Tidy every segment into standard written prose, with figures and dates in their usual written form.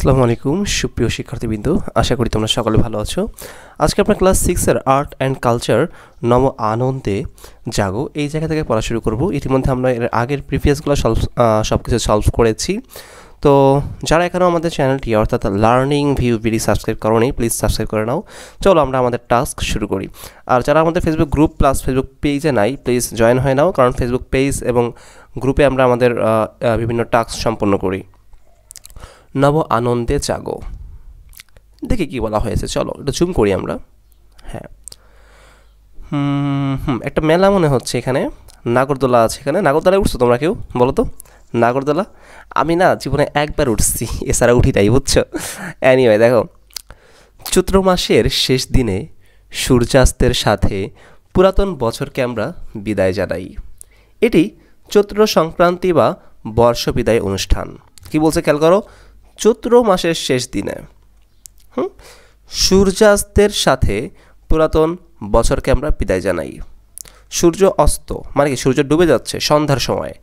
আসসালামু আলাইকুম সুপ্রিয় শিক্ষার্থীবৃন্দ, আশা করি তোমরা সকলে ভালো আছো। আজকে আমরা ক্লাস 6 এর আর্ট অ্যান্ড কালচার নব আনন্দে জাগো এই জায়গা থেকে পড়া শুরু করব। ইতিমধ্যে আমরা এর আগের প্রিভিয়াসগুলো সব কিছু সলভ করেছি। তো যারা এখনও আমাদের চ্যানেলটি অর্থাৎ লার্নিং ভিউ ভিডি সাবস্ক্রাইব করোনি, প্লিজ সাবস্ক্রাইব করে নাও। চলো আমরা আমাদের টাস্ক শুরু করি। আর যারা আমাদের ফেসবুক গ্রুপ প্লাস ফেসবুক পেজে নাই, প্লিজ জয়েন হয়ে নাও, কারণ ফেসবুক পেজ এবং গ্রুপে আমরা আমাদের বিভিন্ন টাস্ক সম্পন্ন করি। নব আনন্দে জাগো, দেখি কি বলা হয়েছে। চলো এটা জুম করি আমরা। হ্যাঁ, একটা মেলা মনে হচ্ছে এখানে। নাগরদোলা আছে এখানে। নাগরদোলায় উঠছো তোমরা কেউ? বলো তো নাগরদোলা। আমি না জীবনে একবার উঠছি, এছাড়া উঠি তাই, বুঝছো? অ্যানিওয়ে দেখো, চৈত্র মাসের শেষ দিনে সূর্যাস্তের সাথে পুরাতন বছরকে আমরা বিদায় জানাই। এটি চৈত্র সংক্রান্তি বা বর্ষ বিদায় অনুষ্ঠান। কি বলছে খেয়াল করো, চৈত্র মাসের শেষ দিনে সূর্যাস্তের সাথে পুরাতন বছরকে আমরা বিদায় জানাই। সূর্য অস্ত মানে কি, সূর্য ডুবে যাচ্ছে সন্ধ্যার সময়।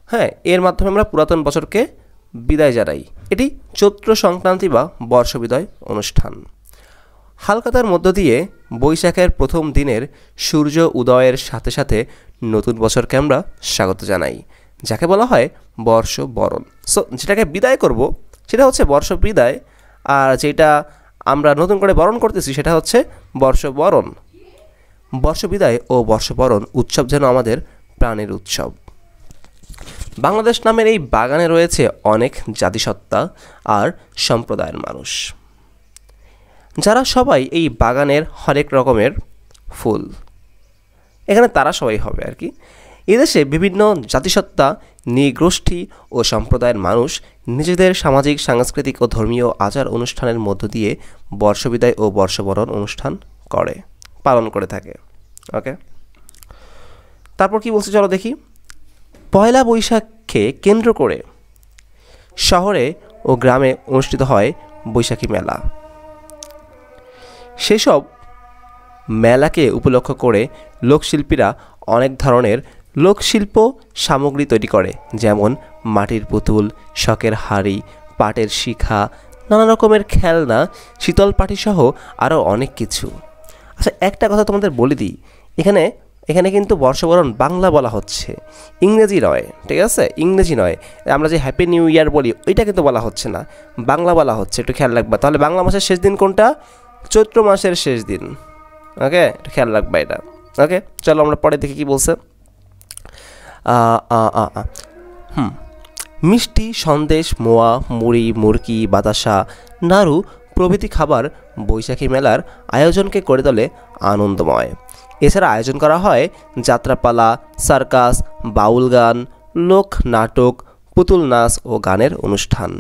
হ্যাঁ, এর মাধ্যমে আমরা পুরাতন বছরকে বিদায় জানাই। এটি চৈত্র সংক্রান্তি বা বর্ষ বিদায় অনুষ্ঠান। হালখাতার মধ্য দিয়ে বৈশাখের প্রথম দিনের সূর্য উদয়ের সাথে সাথে নতুন বছরকে আমরা স্বাগত জানাই, যাকে বলা হয় বর্ষ বরণ। সো যেটাকে বিদায় করব সেটা হচ্ছে বর্ষ বিদায়, আর যেটা আমরা নতুন করে বরণ করতেছি সেটা হচ্ছে বর্ষ বরণ। বর্ষ বিদায় ও বর্ষ বরণ উৎসব যেন আমাদের প্রাণের উৎসব। বাংলাদেশ নামের এই বাগানে রয়েছে অনেক জাতিসত্তা আর সম্প্রদায়ের মানুষ, যারা সবাই এই বাগানের হরেক রকমের ফুল। এখানে তারা সবাই হবে আর কি। এদেশে বিভিন্ন জাতিসত্তা, নৃগোষ্ঠী ও সম্প্রদায়ের মানুষ নিজেদের সামাজিক, সাংস্কৃতিক ও ধর্মীয় আচার অনুষ্ঠানের মধ্য দিয়ে বর্ষবিদায় ও বর্ষবরণ অনুষ্ঠান পালন করে থাকে। ওকে, তারপর কি বলছে চলো দেখি। পয়লা বৈশাখকে কেন্দ্র করে শহরে ও গ্রামে অনুষ্ঠিত হয় বৈশাখী মেলা। সেসব মেলাকে উপলক্ষ করে লোকশিল্পীরা অনেক ধরনের লোকশিল্প সামগ্রী তৈরি করে, যেমন মাটির পুতুল, শখের হাড়ি, পাটের শিখা, নানা রকমের খেলনা, শীতল পাটি সহ আরও অনেক কিছু। আচ্ছা, একটা কথা তোমাদের বলে দিই, এখানে কিন্তু বর্ষবরণ বাংলা বলা হচ্ছে, ইংরেজি নয়। ঠিক আছে, ইংরেজি নয়। আমরা যে হ্যাপি নিউ ইয়ার বলি ওইটা কিন্তু বলা হচ্ছে না, বাংলা বলা হচ্ছে, একটু খেয়াল রাখবা। তাহলে বাংলা মাসের শেষ দিন কোনটা? চৈত্র মাসের শেষ দিন। ওকে, একটু খেয়াল রাখবা এটা। ওকে, চলো আমরা পরে দেখি কি বলছে। মিষ্টি, সন্দেশ, মোয়া, মুড়ি, মুরকি, বাতাসা, নাড়ু প্রভৃতি খাবার বৈশাখী মেলার আয়োজনকে করে তোলে আনন্দময়। এছাড়া আয়োজন করা হয় যাত্রাপালা, সার্কাস, বাউল গান, লোক নাটক, পুতুল নাচ ও গানের অনুষ্ঠান।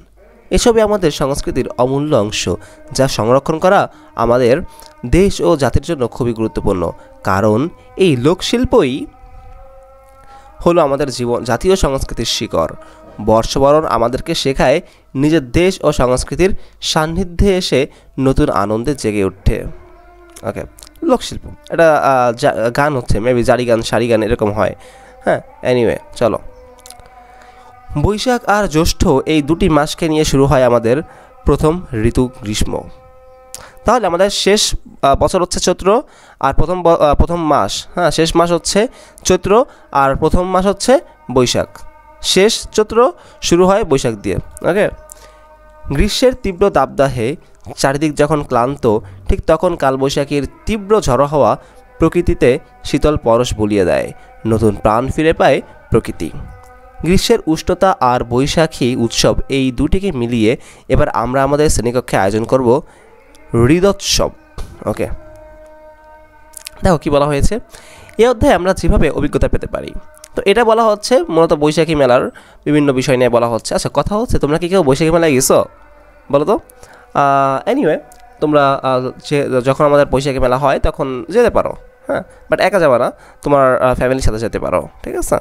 এসবই আমাদের সংস্কৃতির অমূল্য অংশ, যা সংরক্ষণ করা আমাদের দেশ ও জাতির জন্য খুবই গুরুত্বপূর্ণ। কারণ এই লোকশিল্পই হলো আমাদের জাতীয় সংস্কৃতির শিকড়। বর্ষবরণ আমাদেরকে শেখায় নিজের দেশ ও সংস্কৃতির সান্নিধ্যে এসে নতুন আনন্দে জেগে উঠতে। ওকে, লোকশিল্প এটা গান হচ্ছে, মেবি জারি গান, সারি গান এরকম হয়। হ্যাঁ, এনিওয়ে চলো। বৈশাখ আর জ্যৈষ্ঠ এই দুটি মাসকে নিয়ে শুরু হয় আমাদের প্রথম ঋতু গ্রীষ্ম। তাহলে আমাদের শেষ বছর হচ্ছে চৈত্র, আর প্রথম মাস, হ্যাঁ শেষ মাস হচ্ছে চৈত্র, আর প্রথম মাস হচ্ছে বৈশাখ। শেষ চৈত্র, শুরু হয় বৈশাখ দিয়ে। ওকে, গ্রীষ্মের তীব্র দাবদাহে চারিদিক যখন ক্লান্ত, ঠিক তখন কালবৈশাখীর তীব্র ঝড়ো হাওয়া প্রকৃতিতে শীতল পরশ বুলিয়ে দেয়, নতুন প্রাণ ফিরে পায় প্রকৃতি। গ্রীষ্মের উষ্ণতা আর বৈশাখী উৎসব এই দুটিকে মিলিয়ে এবার আমরা আমাদের শ্রেণীকক্ষে আয়োজন করব হৃদোৎসব। ওকে, দেখো কি বলা হয়েছে। এই অধ্যায়ে আমরা যেভাবে অভিজ্ঞতা পেতে পারি, তো এটা বলা হচ্ছে মূলত বৈশাখী মেলার বিভিন্ন বিষয় নিয়ে বলা হচ্ছে। আচ্ছা, কথা হচ্ছে, তোমরা কি কেউ বৈশাখী মেলায় গেছো বলো তো? এনিওয়ে, তোমরা যখন আমাদের বৈশাখী মেলা হয় তখন যেতে পারো। হ্যাঁ, বাট একা যাবে না, তোমার ফ্যামিলির সাথে যেতে পারো। ঠিক আছে,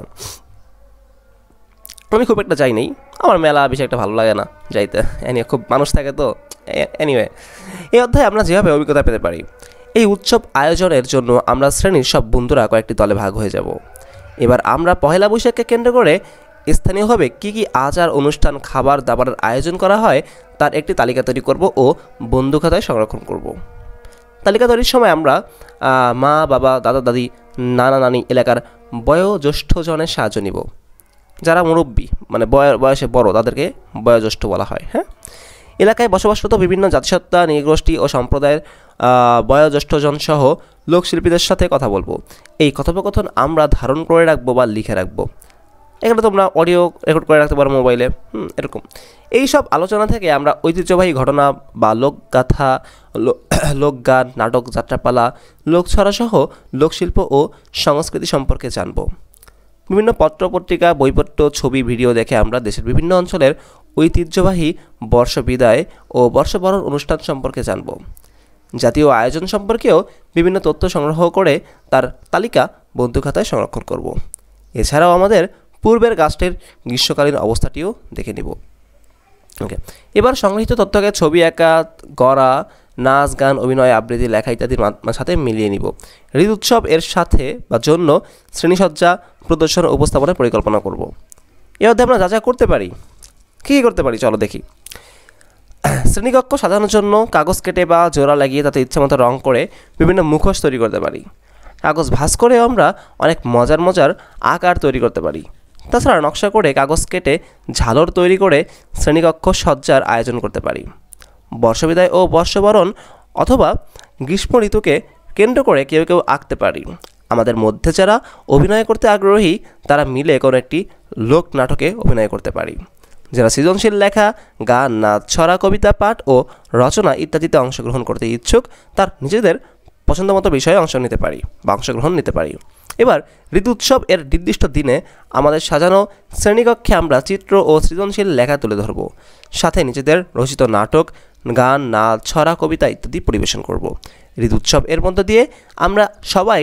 আমি খুব একটা যাই নেই, আমার মেলা বেশি একটা ভালো লাগে না যাইতে। এনিওয়ে, খুব মানুষ থাকে তো। এনিওয়ে, এই অধ্যায়ে আমরা যেভাবে অভিজ্ঞতা পেতে পারি, এই উৎসব আয়োজনের জন্য আমরা শ্রেণীর সব বন্ধুরা কয়েকটি দলে ভাগ হয়ে যাব। এবার আমরা পহেলা বৈশাখকে কেন্দ্র করে স্থানীয়ভাবে কী কী আচার অনুষ্ঠান খাবার দাবারের আয়োজন করা হয় তার একটি তালিকা তৈরি করব ও বন্ধু খাতায় সংরক্ষণ করব। তালিকা তৈরির সময় আমরা মা বাবা দাদা দাদি নানা নানি এলাকার বয়োজ্যেষ্ঠজনের সাহায্য নিব। যারা মুরব্বী মানে বয়সে বড় তাদেরকে বয়োজ্যেষ্ঠ বলা হয়। হ্যাঁ, এলাকায় বসবাসরত বিভিন্ন জাতিসত্তা নৃগোষ্ঠী ও সম্প্রদায়ের বয়োজ্যেষ্ঠজন সহ লোকশিল্পীদের সাথে কথা বলবো। এই কথোপকথন আমরা ধারণ করে রাখবো বা লিখে রাখবো। এখানে তোমরা অডিও রেকর্ড করে রাখতে পারো মোবাইলে। এরকম এই সব আলোচনা থেকে আমরা ঐতিহ্যবাহী ঘটনা বা লোকগাথা, লোকগান, নাটক, যাত্রাপালা, লোকছড়া সহ লোকশিল্প ও সংস্কৃতি সম্পর্কে জানব। বিভিন্ন পত্রপত্রিকা, বইপত্র, ছবি, ভিডিও দেখে আমরা দেশের বিভিন্ন অঞ্চলের ঐতিহ্যবাহী বর্ষবিদায় ও বর্ষবরণ অনুষ্ঠান সম্পর্কে জানব। জাতীয় আয়োজন সম্পর্কেও বিভিন্ন তথ্য সংগ্রহ করে তার তালিকা বন্ধু খাতায় সংরক্ষণ করব। এছাড়াও আমাদের পূর্বের গাছটির গ্রীষ্মকালীন অবস্থাটিও দেখে নিব। ওকে, এবার সংগৃহীত তথ্যকে ছবি আঁকা, গড়া, নাচ, গান, অভিনয়, আবৃত্তি, লেখা ইত্যাদির সাথে মিলিয়ে নিব। ঈদ উৎসব এর সাথে বা জন্য শ্রেণীসজ্জা, প্রদর্শন, উপস্থাপনের পরিকল্পনা করব। এর মধ্যে আমরা যা যা করতে পারি, কী করতে পারি চলো দেখি। শ্রেণীকক্ষ সাজানোর জন্য কাগজ কেটে বা জোড়া লাগিয়ে তাতে ইচ্ছামতো রং করে বিভিন্ন মুখোশ তৈরি করতে পারি। কাগজ ভাঁজ করেও আমরা অনেক মজার মজার আকার তৈরি করতে পারি। তাছাড়া নকশা করে কাগজ কেটে ঝালর তৈরি করে শ্রেণীকক্ষ সজ্জার আয়োজন করতে পারি। বর্ষবিদায় ও বর্ষবরণ অথবা গ্রীষ্ম ঋতুকে কেন্দ্র করে কেউ কেউ আঁকতে পারি। আমাদের মধ্যে যারা অভিনয় করতে আগ্রহী তারা মিলে কোনো একটি লোক নাটকে অভিনয় করতে পারি। যারা সৃজনশীল লেখা, গান, নাচ, ছড়া, কবিতা, পাঠ ও রচনা ইত্যাদিতে অংশগ্রহণ করতে ইচ্ছুক তার নিজেদের পছন্দমতো বিষয়ে অংশ নিতে পারি বা অংশগ্রহণ নিতে পারি। এবার ঋতু উৎসব এর নির্দিষ্ট দিনে আমাদের সাজানো শ্রেণীকক্ষে আমরা চিত্র ও সৃজনশীল লেখা তুলে ধরব। সাথে নিজেদের রচিত নাটক, গান, নাচ, ছড়া, কবিতা ইত্যাদি পরিবেশন করব। ঋতু উৎসব এর মধ্য দিয়ে আমরা সবাই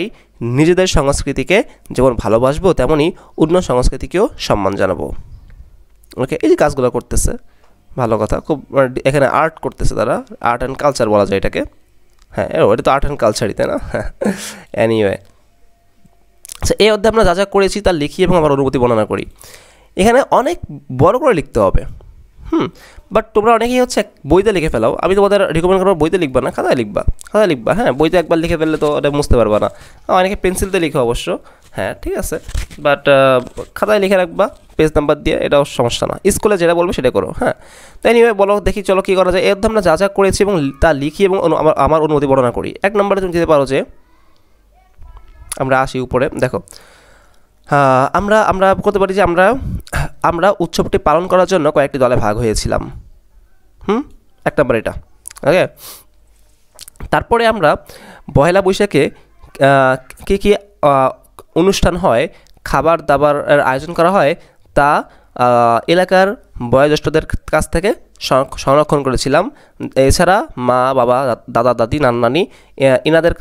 নিজেদের সংস্কৃতিকে যেমন ভালোবাসবো তেমনই অন্য সংস্কৃতিকেও সম্মান জানাবো। ওকে, এই যে কাজগুলো করতেছে ভালো কথা, খুব এখানে আর্ট করতেছে তারা, আর্ট অ্যান্ড কালচার বলা যায় এটাকে। হ্যাঁ, এটা তো আর্ট অ্যান্ড কালচারই, তাই না? এনিওয়ে, আচ্ছা, এই অধ্যায়ে আমরা যা যা করেছি তা লিখি এবং আমার অনুভূতি বর্ণনা করি। এখানে অনেক বড় করে লিখতে হবে। বাট তোমরা অনেকেই হচ্ছে বইতে লিখে ফেলাও। আমি তোমাদের রিকমেন্ড করবো বইতে লিখবা না, খাতায় লিখবা। হ্যাঁ, বইতে একবার লিখে ফেললে তো ওটা মুছতে পারবা না। অনেকে পেন্সিলতে লিখে অবশ্য, হ্যাঁ ঠিক আছে, বাট খাতায় লিখে রাখবা পেজ নাম্বার দিয়ে, এটাও সমস্যা না। স্কুলে যেটা বলবে সেটা করো। হ্যাঁ, তাই নিয়ে বলো দেখি চলো কী করা যায়। এর আমরা যা যা করেছি এবং তা লিখি এবং আমার অনুভূতি বর্ণনা করি। 1 নম্বরে তুমি দিতে পারো যে, আমরা আসি উপরে, দেখো আমরা করতে পারি যে আমরা উৎসবটি পালন করার জন্য কয়েকটি দলে ভাগ হয়েছিলাম। 1 নম্বর এটা। ওকে, তারপরে আমরা পহেলা বৈশাখে কী কী অনুষ্ঠান হয়, খাবার দাবারের আয়োজন করা হয় তা এলাকার বয়োজ্যেষ্ঠদের কাছ থেকে সংরক্ষণ করেছিলাম। এছাড়া মা বাবা দাদা দাদি নানা নানি এনাদের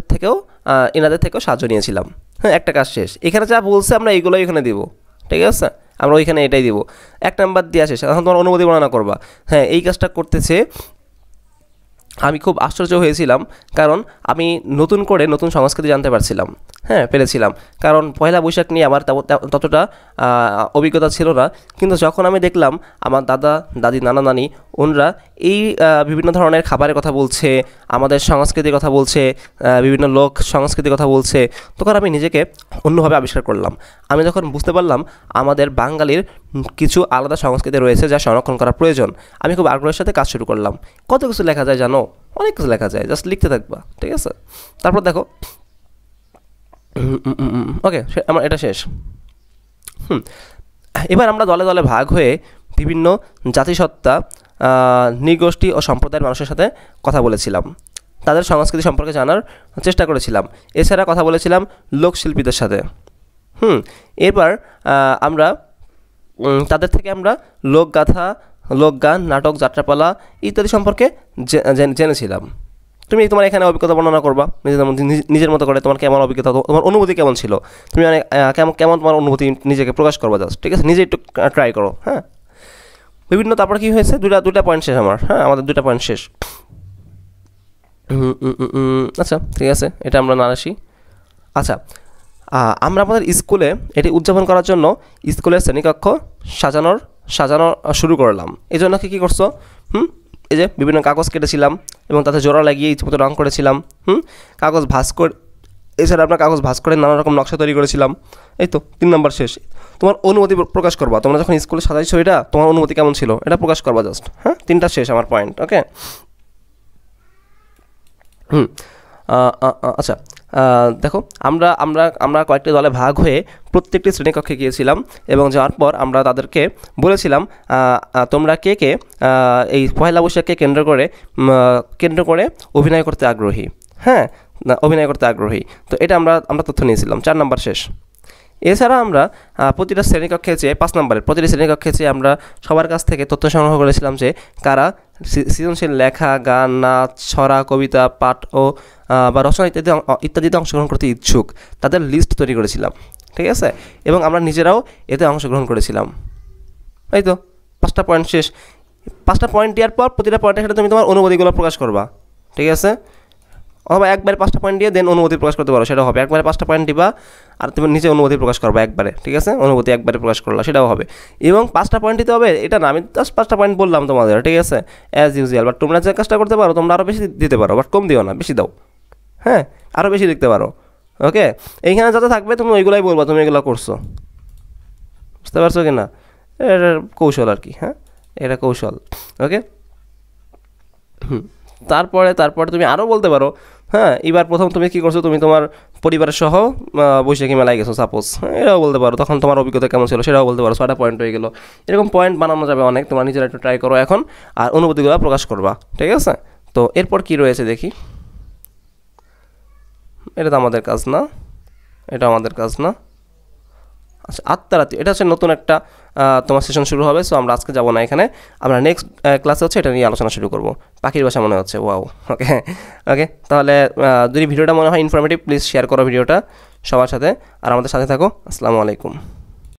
থেকেও সাহায্য নিয়েছিলাম। হ্যাঁ, একটা কাজ শেষ। এখানে যা বলছে আমরা এইগুলোই এখানে দিব, ঠিক আছে? আমরা ওইখানে এটাই দিব। 1 নাম্বার দেওয়া শেষ। এখন তোমার অনুমতি বর্ণনা করবা। হ্যাঁ, এই কাজটা করতেছে। আমি খুব আশ্চর্য হয়েছিলাম, কারণ আমি নতুন সংস্কৃতি জানতে পেরেছিলাম। কারণ পয়লা বৈশাখ নিয়ে আমার ততটা অভিজ্ঞতা ছিল না। কিন্তু যখন আমি দেখলাম আমার দাদা দাদি নানা নানি ওনরা এই বিভিন্ন ধরনের খাবারের কথা বলছে, আমাদের সংস্কৃতির কথা বলছে, বিভিন্ন লোক সংস্কৃতির কথা বলছে, তখন আমি নিজেকে অন্যভাবে আবিষ্কার করলাম। আমি যখন বুঝতে পারলাম আমাদের বাঙালির কিছু আলাদা সংস্কৃতি রয়েছে যা সংরক্ষণ করা প্রয়োজন, আমি খুব আগ্রহের সাথে কাজ শুরু করলাম। কত কিছু লেখা যায় জানো? অনেক কিছু লেখা যায়, জাস্ট লিখতে থাকবা, ঠিক আছে? তারপর দেখো, ওকে, আমার এটা শেষ। এবার আমরা দলে দলে ভাগ হয়ে বিভিন্ন জাতিসত্তা, নৃগোষ্ঠী ও সম্প্রদায়ের মানুষের সাথে কথা বলেছিলাম, তাদের সংস্কৃতি সম্পর্কে জানার চেষ্টা করেছিলাম। এছাড়া কথা বলেছিলাম লোকশিল্পীদের সাথে। এবার আমরা তাদের থেকে আমরা লোকগাথা, লোকগান, নাটক, যাত্রাপালা ইত্যাদি সম্পর্কে জেনেছিলাম। তুমি তোমার এখানে অভিজ্ঞতা বর্ণনা করবা নিজের মতো করে। তোমার কেমন অভিজ্ঞতা, তোমার অনুভূতি কেমন ছিল, তুমি অনেক কেমন তোমার অনুভূতি নিজেকে প্রকাশ করবা, জাস্ট, ঠিক আছে? নিজে একটু ট্রাই করো। হ্যাঁ, বিভিন্ন। তারপর কি হয়েছে, দুটা পয়েন্ট শেষ আমার। হ্যাঁ, আমাদের 2টা পয়েন্ট শেষ। আচ্ছা, ঠিক আছে, এটা আমরা না আসি। আচ্ছা, আমরা আমাদের স্কুলে এটি উদযাপন করার জন্য স্কুলের শ্রেণীকক্ষ সাজানো শুরু করলাম। এই জন্য কী করছো? এই যে বিভিন্ন কাগজ কেটেছিলাম এবং তাতে জোড়া লাগিয়ে ইচ্ছেমতো রং করেছিলাম। কাগজ ভাঁজ করে, এছাড়া আমরা কাগজ ভাঁজ করে নানা রকম নকশা তৈরি করেছিলাম। এই তো 3 নাম্বার শেষ। তোমার অনুভূতি প্রকাশ করবা, তোমরা যখন স্কুলে সাজাইছো এটা তোমার অনুভূতি কেমন ছিল এটা প্রকাশ করবা জাস্ট। 3টা শেষ আমার পয়েন্ট। ওকে, আচ্ছা, দেখো আমরা আমরা আমরা কয়েকটি দলে ভাগ হয়ে প্রত্যেকটি শ্রেণীকক্ষে গিয়েছিলাম এবং যাওয়ার পর আমরা তাদেরকে বলেছিলাম তোমরা কে কে এই পয়লা বৈশাখকে কেন্দ্র করে অভিনয় করতে আগ্রহী। অভিনয় করতে আগ্রহী। তো এটা আমরা তথ্য নিয়েছিলাম। 4 নাম্বার শেষ। এছাড়া আমরা প্রতিটা শ্রেণীকক্ষে চেয়ে 5 নম্বরের প্রতিটি শ্রেণীকক্ষে চেয়ে আমরা সবার কাছ থেকে তথ্য সংগ্রহ করেছিলাম যে কারা সৃজনশীল লেখা, গান, নাচ, ছড়া, কবিতা, পাঠ ও বা রচনা ইত্যাদিতে অংশগ্রহণ করতে ইচ্ছুক, তাদের লিস্ট তৈরি করেছিলাম। ঠিক আছে, এবং আমরা নিজেরাও এতে অংশগ্রহণ করেছিলাম। এই তো 5টা পয়েন্ট শেষ। 5টা পয়েন্ট দেওয়ার পর প্রতিটা পয়েন্টের সাথে তুমি তোমার অনুভূতিগুলো প্রকাশ করবা। ঠিক আছে, অথবা একবারে 5টা পয়েন্ট দিয়ে দেন অনুভূতি প্রকাশ করতে পারো, সেটাও হবে। একবারে 5টা পয়েন্ট দিবা আর তুমি নিজে অনুভূতি প্রকাশ করবা একবারে। ঠিক আছে, অনুভূতি একবারে প্রকাশ করলা, সেটাও হবে। এবং 5টা পয়েন্ট দিতে হবে এটা না, আমি জাস্ট 5টা পয়েন্ট বললাম তোমাদের। ঠিক আছে, অ্যাজ ইউজুয়াল। বাট তোমরা যে কাজটা করতে পারো, তোমরা আরও বেশি দিতে পারো, বাট কম দিও না, বেশি দাও। আরও বেশি লিখতে পারো। ওকে, এইখানে যাতে থাকবে তুমি ওইগুলাই বলবা তুমি এগুলো করছো। বুঝতে পারছো কি না? এটা কৌশল আর কি। এটা কৌশল। ওকে, তারপরে তুমি আরও বলতে পারো। এবার প্রথম তুমি কী করছো, তুমি তোমার পরিবারের সহ বৈশাখী মেলায় গেছো সাপোজ, এটাও বলতে পারো। তখন তোমার অভিজ্ঞতা কেমন ছিল সেটাও বলতে পারো। 6টা পয়েন্ট হয়ে গেলো। এরকম পয়েন্ট বানানো যাবে অনেক, তোমরা নিজেরা একটু ট্রাই করো এখন, আর অনুভূতিগুলো প্রকাশ করবা। ঠিক আছে, তো এরপর কি রয়েছে দেখি। এটা তো আমাদের কাজ না, এটা আমাদের কাজ না। আচ্ছা, আত্মারাতি, এটা হচ্ছে নতুন একটা তোমার সেশন শুরু হবে। সো আমরা আজকে যাবো না এখানে, আমরা নেক্সট ক্লাসে হচ্ছে এটা নিয়ে আলোচনা শুরু করব। পাখির বাসা মনে হচ্ছে, ওয়াও। ওকে, তাহলে যদি ভিডিওটা মনে হয় ইনফরমেটিভ, প্লিজ শেয়ার করো ভিডিওটা সবার সাথে, আর আমাদের সাথে থাকো। আসসালামু আলাইকুম।